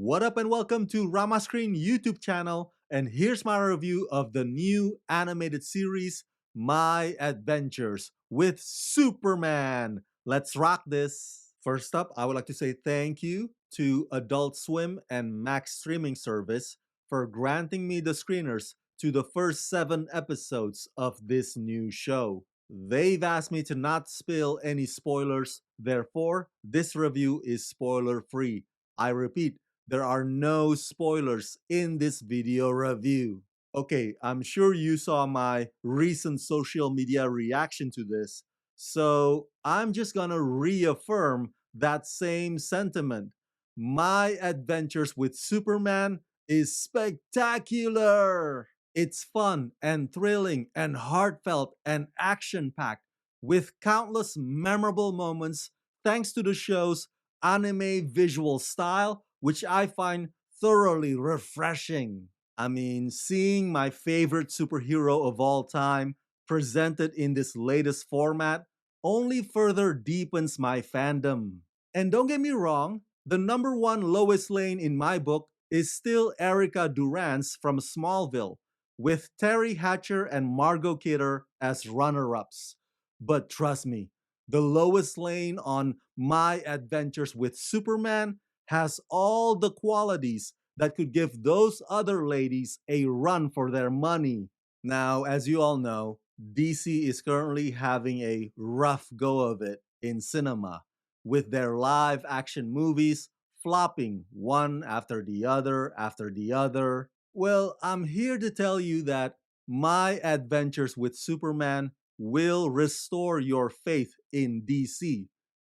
What up and welcome to Rama Screen YouTube channel, and here's my review of the new animated series My Adventures with Superman. Let's rock this. First up, I would like to say thank you to Adult Swim and Max streaming service for granting me the screeners to the first 7 episodes of this new show. They've asked me to not spill any spoilers, therefore, this review is spoiler free. I repeat, there are no spoilers in this video review. Okay, I'm sure you saw my recent social media reaction to this, so I'm just gonna reaffirm that same sentiment. My Adventures with Superman is spectacular! It's fun and thrilling and heartfelt and action packed with countless memorable moments thanks to the show's anime visual style, which I find thoroughly refreshing. I mean, seeing my favorite superhero of all time presented in this latest format only further deepens my fandom. And don't get me wrong, the number one Lois Lane in my book is still Erica Durance from Smallville, with Terry Hatcher and Margot Kidder as runner ups. But trust me, the Lois Lane on My Adventures with Superman has all the qualities that could give those other ladies a run for their money. Now, as you all know, DC is currently having a rough go of it in cinema, with their live action movies flopping one after the other. Well, I'm here to tell you that My Adventures with Superman will restore your faith in DC,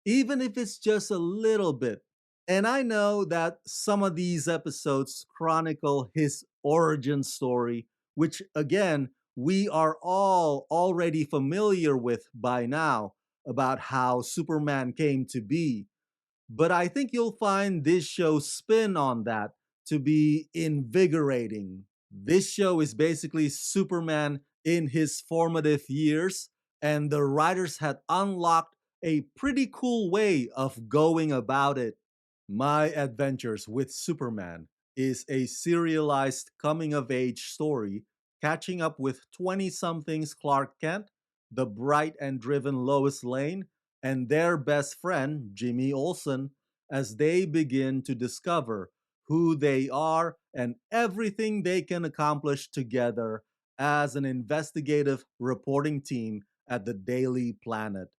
even if it's just a little bit. And I know that some of these episodes chronicle his origin story, which again, we are all already familiar with by now about how Superman came to be. But I think you'll find this show's spin on that to be invigorating. This show is basically Superman in his formative years, and the writers had unlocked a pretty cool way of going about it. My Adventures with Superman is a serialized coming of age story catching up with 20 somethings Clark Kent, the bright and driven Lois Lane, and their best friend, Jimmy Olsen, as they begin to discover who they are and everything they can accomplish together as an investigative reporting team at the Daily Planet.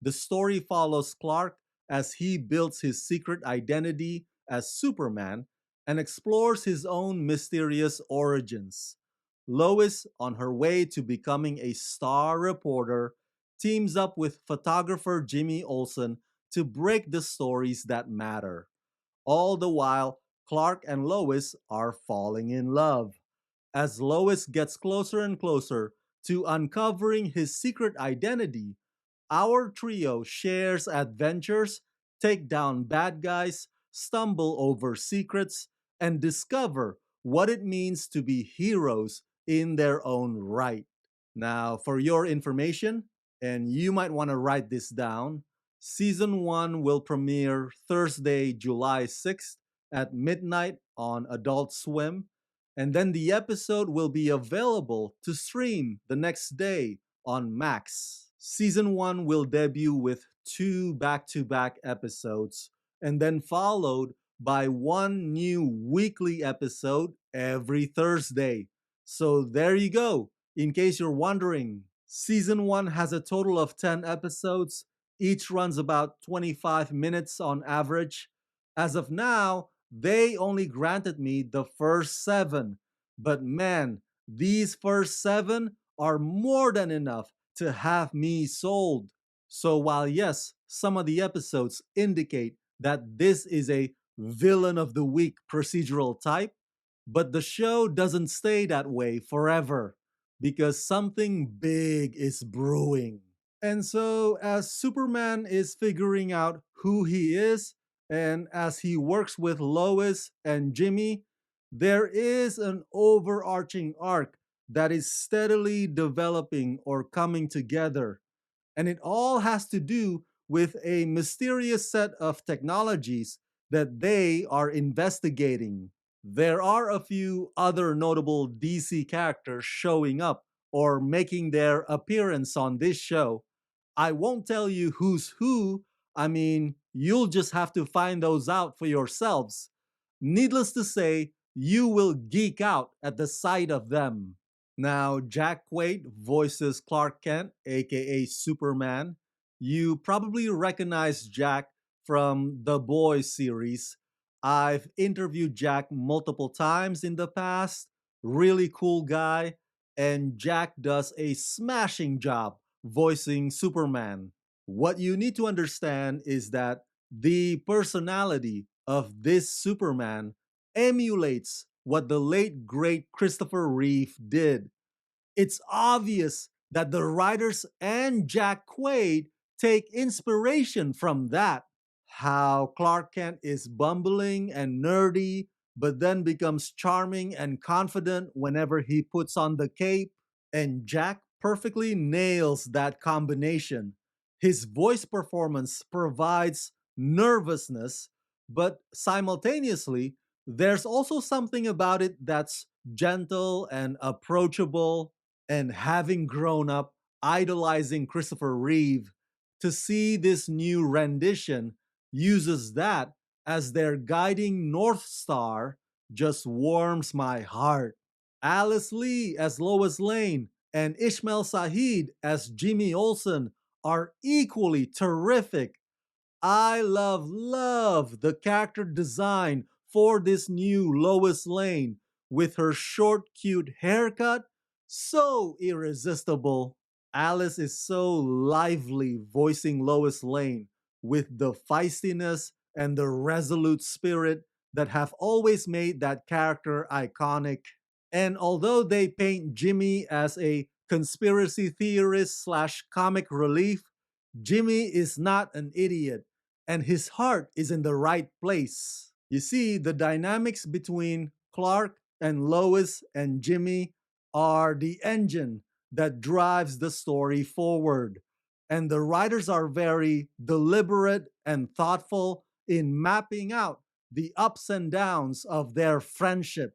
The story follows Clark as he builds his secret identity as Superman and explores his own mysterious origins. Lois, on her way to becoming a star reporter, teams up with photographer Jimmy Olsen to break the stories that matter. All the while, Clark and Lois are falling in love. As Lois gets closer and closer to uncovering his secret identity, our trio shares adventures, take down bad guys, stumble over secrets, and discover what it means to be heroes in their own right. Now, for your information, and you might want to write this down, Season 1 will premiere Thursday, July 6th at midnight on Adult Swim, and then the episode will be available to stream the next day on Max. Season 1 will debut with 2 back to back episodes, and then followed by one new weekly episode every Thursday. So there you go. In case you're wondering, Season 1 has a total of 10 episodes. Each runs about 25 minutes on average. As of now, they only granted me the first 7. But man, these first 7 are more than enough to have me sold. So while yes, some of the episodes indicate that this is a villain of the week procedural type, but the show doesn't stay that way forever because something big is brewing. And so, as Superman is figuring out who he is, and as he works with Lois and Jimmy, there is an overarching arc that is steadily developing or coming together. And it all has to do with a mysterious set of technologies that they are investigating. There are a few other notable DC characters showing up or making their appearance on this show. I won't tell you who's who. I mean, you'll just have to find those out for yourselves. Needless to say, you will geek out at the sight of them. Now, Jack Quaid voices Clark Kent, aka Superman. You probably recognize Jack from the Boys series. I've interviewed Jack multiple times in the past. Really cool guy. And Jack does a smashing job voicing Superman. What you need to understand is that the personality of this Superman emulates what the late great Christopher Reeve did. It's obvious that the writers and Jack Quaid take inspiration from that. How Clark Kent is bumbling and nerdy, but then becomes charming and confident whenever he puts on the cape. And Jack perfectly nails that combination. His voice performance provides nervousness, but simultaneously, there's also something about it that's gentle and approachable. And having grown up idolizing Christopher Reeve, to see this new rendition uses that as their guiding North Star just warms my heart. Alice Lee as Lois Lane and Ishmel Sahid as Jimmy Olsen are equally terrific. I love the character design for this new Lois Lane with her short, cute haircut. So irresistible. Alice is so lively voicing Lois Lane with the feistiness and the resolute spirit that have always made that character iconic. And although they paint Jimmy as a conspiracy theorist slash comic relief, Jimmy is not an idiot, and his heart is in the right place. You see, the dynamics between Clark and Lois and Jimmy are the engine that drives the story forward. And the writers are very deliberate and thoughtful in mapping out the ups and downs of their friendship.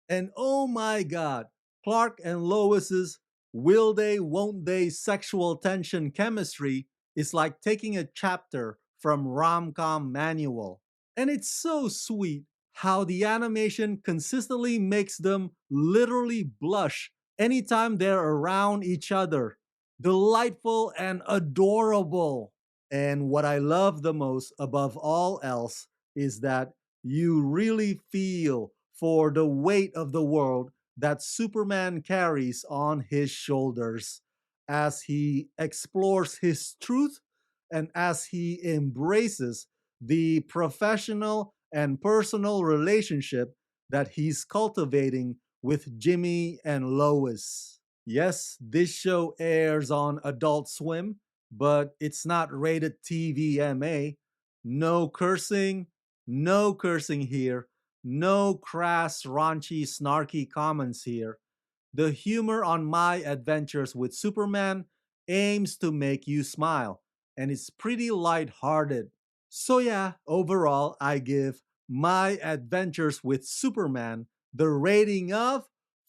And oh my God, Clark and Lois's will they, won't they sexual tension chemistry is like taking a chapter from rom-com manual. And it's so sweet how the animation consistently makes them literally blush anytime they're around each other. Delightful and adorable. And what I love the most above all else is that you really feel for the weight of the world that Superman carries on his shoulders as he explores his truth and as he embraces the professional and personal relationship that he's cultivating with Jimmy and Lois. Yes, this show airs on Adult Swim, but it's not rated TVMA. No cursing, no cursing here. No crass, raunchy, snarky comments here. The humor on My Adventures with Superman aims to make you smile, and it's pretty lighthearted. So, yeah, overall, I give My Adventures with Superman the rating of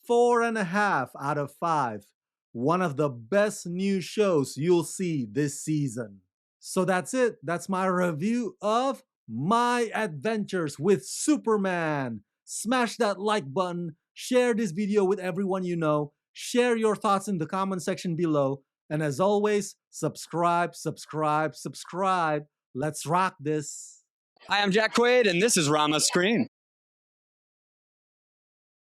4.5 out of 5. One of the best new shows you'll see this season. So that's it. That's my review of My Adventures with Superman. Smash that like button, share this video with everyone you know, share your thoughts in the comment section below, and as always, subscribe, subscribe, subscribe. Let's rock this. Hi, I'm Jack Quaid, and this is Rama Screen.